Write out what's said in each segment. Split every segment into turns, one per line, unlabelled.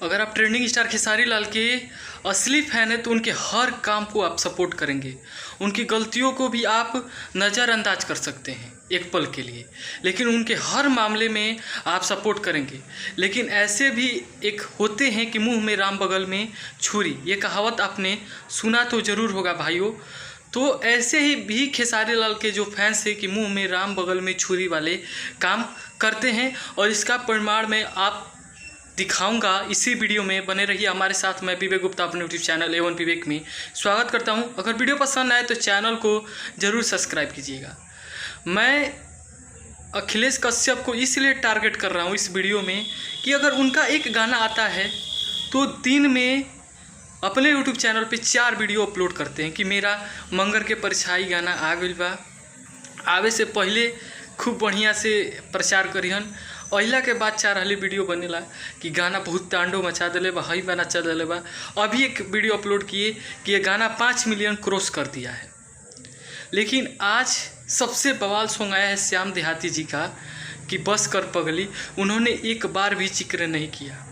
अगर आप trending star Khesari Lal के असली फ़ैन हैं तो उनके हर काम को आप सपोर्ट करेंगे, उनकी गलतियों को भी आप नज़रअंदाज कर सकते हैं एक पल के लिए, लेकिन उनके हर मामले में आप सपोर्ट करेंगे। लेकिन ऐसे भी एक होते हैं कि मुंह में राम बगल में छुरी, ये कहावत आपने सुना तो ज़रूर होगा भाइयों। तो ऐसे ही भी खेसारी लाल के जो फैंस हैं कि मुंह में राम बगल में छुरी वाले काम करते हैं, और इसका प्रमाण मैं आप दिखाऊंगा इसी वीडियो में। बने रहिए हमारे साथ। मैं विवेक गुप्ता अपने यूट्यूब चैनल A1 विवेक में स्वागत करता हूं। अगर वीडियो पसंद आए तो चैनल को ज़रूर सब्सक्राइब कीजिएगा। मैं अखिलेश कश्यप को इसलिए टारगेट कर रहा हूं इस वीडियो में कि अगर उनका एक गाना आता है तो दिन में अपने यूट्यूब चैनल पे 4 वीडियो अपलोड करते हैं कि मेरा मंगर के परछाई गाना आ गइल बा, आवे से पहले खूब बढ़िया से प्रचार करिहन। अहिला के बाद 4 हाली वीडियो बनेला कि गाना बहुत तांडव मचा दिले बा, हई बना चल दिले बा। अभी एक वीडियो अपलोड किए कि ये गाना 5 मिलियन क्रॉस कर दिया है। लेकिन आज सबसे बवाल सॉन्ग आया है श्याम देहाती जी का कि बस कर पगली। उन्होंने एक बार भी जिक्र नहीं किया,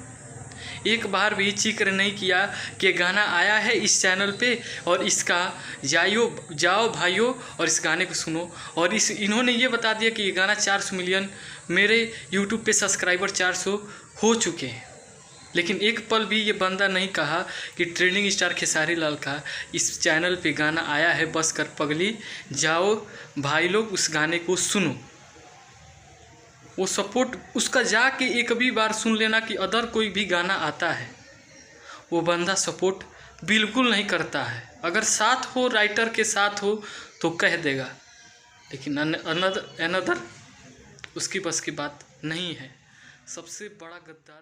एक बार भी जिक्र नहीं किया कि गाना आया है इस चैनल पे और इसका जाओ भाइयों और इस गाने को सुनो। और इन्होंने ये बता दिया कि ये गाना 400 मिलियन, मेरे यूट्यूब पे सब्सक्राइबर 400 हो चुके हैं। लेकिन एक पल भी ये बंदा नहीं कहा कि ट्रेंडिंग स्टार खेसारी लाल का इस चैनल पे गाना आया है बस कर पगली, जाओ भाई लोग उस गाने को सुनो। वो सपोर्ट उसका जाके एक भी बार सुन लेना कि अदर कोई भी गाना आता है, वो बंदा सपोर्ट बिल्कुल नहीं करता है। अगर साथ हो, राइटर के साथ हो तो कह देगा, लेकिन अनदर उसकी बस की बात नहीं है। सबसे बड़ा गद्दार